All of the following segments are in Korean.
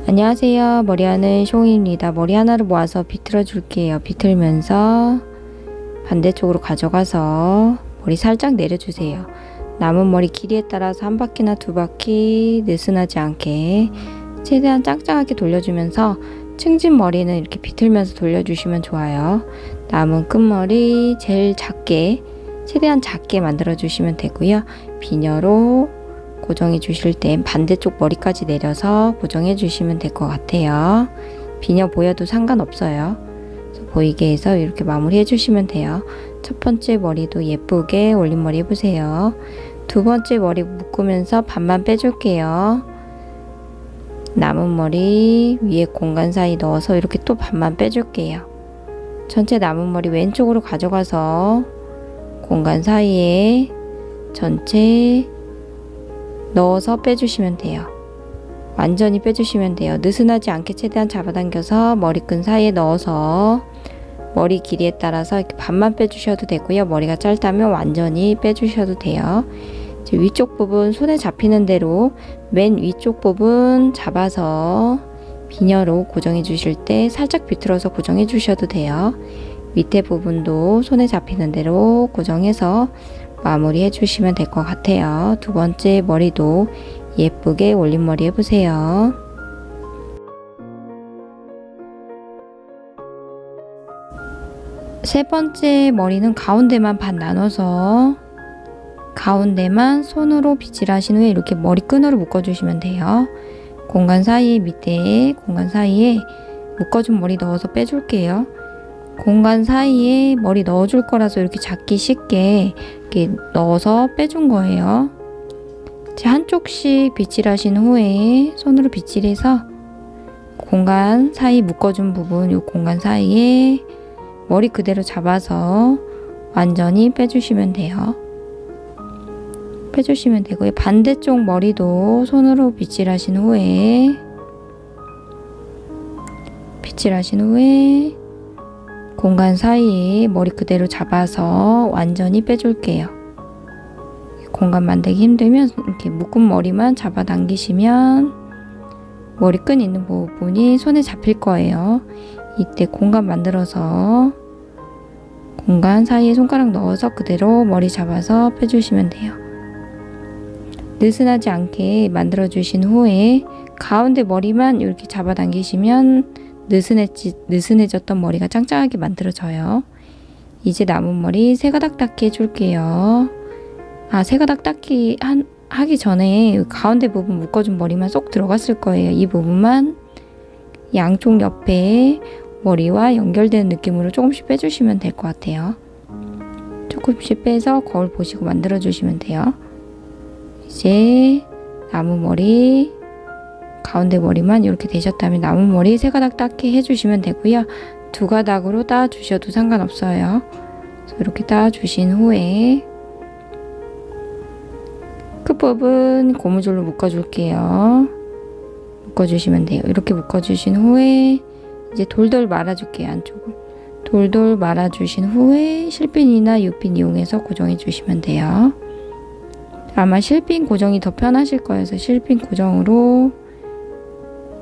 안녕하세요. 머리하는 숑입니다. 머리 하나를 모아서 비틀어 줄게요. 비틀면서 반대쪽으로 가져가서 머리 살짝 내려주세요. 남은 머리 길이에 따라서 한 바퀴나 두 바퀴 느슨하지 않게 최대한 짱짱하게 돌려주면서 층진 머리는 이렇게 비틀면서 돌려주시면 좋아요. 남은 끝머리 제일 작게 최대한 작게 만들어 주시면 되고요. 비녀로 고정해 주실 땐 반대쪽 머리까지 내려서 고정해 주시면 될 것 같아요. 비녀 보여도 상관없어요. 보이게 해서 이렇게 마무리 해주시면 돼요. 첫 번째 머리도 예쁘게 올림머리 해보세요. 두 번째 머리 묶으면서 반만 빼줄게요. 남은 머리 위에 공간 사이 넣어서 이렇게 또 반만 빼줄게요. 전체 남은 머리 왼쪽으로 가져가서 공간 사이에 전체 넣어서 빼주시면 돼요. 완전히 빼주시면 돼요. 느슨하지 않게 최대한 잡아당겨서 머리끈 사이에 넣어서 머리 길이에 따라서 이렇게 반만 빼주셔도 되고요. 머리가 짧다면 완전히 빼주셔도 돼요. 이제 위쪽 부분 손에 잡히는 대로 맨 위쪽 부분 잡아서 비녀로 고정해 주실 때 살짝 비틀어서 고정해 주셔도 돼요. 밑에 부분도 손에 잡히는 대로 고정해서 마무리 해주시면 될 것 같아요. 두 번째 머리도 예쁘게 올림머리 해보세요. 세 번째 머리는 가운데만 반 나눠서 가운데만 손으로 빗질 하신 후에 이렇게 머리끈으로 묶어주시면 돼요. 공간 사이에 밑에 공간 사이에 묶어준 머리 넣어서 빼줄게요. 공간 사이에 머리 넣어줄 거라서 이렇게 잡기 쉽게 이렇게 넣어서 빼준 거예요. 한쪽씩 빗질하신 후에 손으로 빗질해서 공간 사이 묶어준 부분, 이 공간 사이에 머리 그대로 잡아서 완전히 빼주시면 돼요. 빼주시면 되고요. 반대쪽 머리도 손으로 빗질하신 후에 공간 사이에 머리 그대로 잡아서 완전히 빼줄게요. 공간 만들기 힘들면 이렇게 묶은 머리만 잡아 당기시면 머리끈 있는 부분이 손에 잡힐 거예요. 이때 공간 만들어서 공간 사이에 손가락 넣어서 그대로 머리 잡아서 빼주시면 돼요. 느슨하지 않게 만들어 주신 후에 가운데 머리만 이렇게 잡아 당기시면 느슨해졌던 머리가 짱짱하게 만들어져요. 이제 남은 머리 세 가닥 닦기 해줄게요. 세 가닥 닦기 하기 전에 가운데 부분 묶어준 머리만 쏙 들어갔을 거예요. 이 부분만 양쪽 옆에 머리와 연결되는 느낌으로 조금씩 빼주시면 될 것 같아요. 조금씩 빼서 거울 보시고 만들어 주시면 돼요. 이제 남은 머리 가운데 머리만 이렇게 되셨다면 남은 머리 세 가닥 닦기 해주시면 되고요. 두 가닥으로 따 주셔도 상관없어요. 그래서 이렇게 따 주신 후에 끝부분 고무줄로 묶어줄게요. 묶어주시면 돼요. 이렇게 묶어주신 후에 이제 돌돌 말아줄게요. 안쪽을 돌돌 말아주신 후에 실핀이나 U핀 이용해서 고정해 주시면 돼요. 아마 실핀 고정이 더 편하실 거예요. 그래서 실핀 고정으로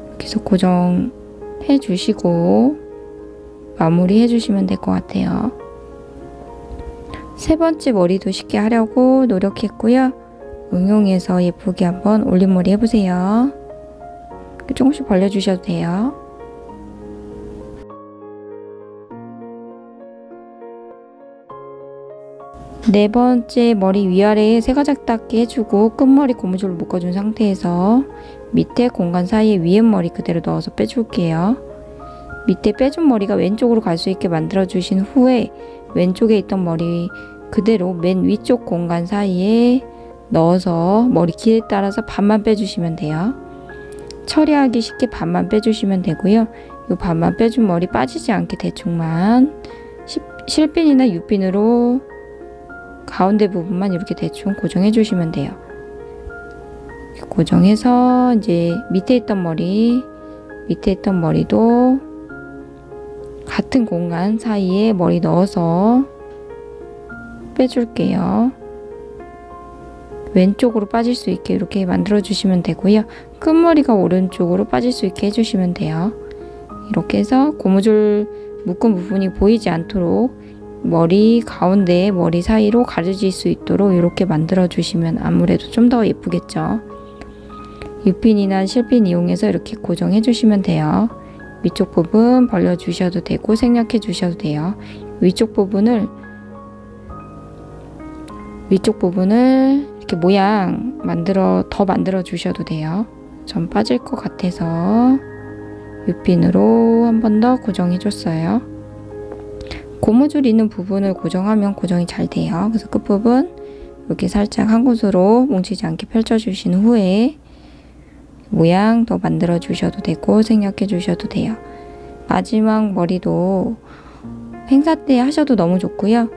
이렇게 해서 고정해 주시고 마무리 해주시면 될 것 같아요. 세 번째 머리도 쉽게 하려고 노력했고요. 응용해서 예쁘게 한번 올림머리 해보세요. 조금씩 벌려주셔도 돼요. 네 번째 머리 위아래에 세 가닥 닦기 해주고 끝머리 고무줄로 묶어준 상태에서 밑에 공간 사이에 위에 머리 그대로 넣어서 빼줄게요. 밑에 빼준 머리가 왼쪽으로 갈 수 있게 만들어 주신 후에 왼쪽에 있던 머리 그대로 맨 위쪽 공간 사이에 넣어서 머리 길이에 따라서 반만 빼주시면 돼요. 처리하기 쉽게 반만 빼주시면 되고요. 이 반만 빼준 머리 빠지지 않게 대충만 실핀이나 U핀으로 가운데 부분만 이렇게 대충 고정해 주시면 돼요. 고정해서 이제 밑에 있던 머리도 같은 공간 사이에 머리 넣어서 빼줄게요. 왼쪽으로 빠질 수 있게 이렇게 만들어 주시면 되고요. 끝머리가 오른쪽으로 빠질 수 있게 해주시면 돼요. 이렇게 해서 고무줄 묶은 부분이 보이지 않도록 머리 가운데 머리 사이로 가려질 수 있도록 이렇게 만들어 주시면 아무래도 좀 더 예쁘겠죠. U핀이나 실핀 이용해서 이렇게 고정해 주시면 돼요. 위쪽 부분 벌려 주셔도 되고 생략해 주셔도 돼요. 위쪽 부분을 이렇게 모양 더 만들어 주셔도 돼요. 전 빠질 것 같아서 U핀으로 한 번 더 고정해 줬어요. 고무줄 있는 부분을 고정하면 고정이 잘 돼요. 그래서 끝부분 이렇게 살짝 한 곳으로 뭉치지 않게 펼쳐 주신 후에 모양 더 만들어 주셔도 되고 생략해 주셔도 돼요. 마지막 머리도 행사 때 하셔도 너무 좋고요.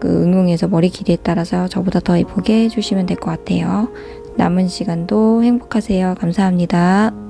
응용해서 머리 길이에 따라서 저보다 더 예쁘게 해주시면 될 것 같아요. 남은 시간도 행복하세요. 감사합니다.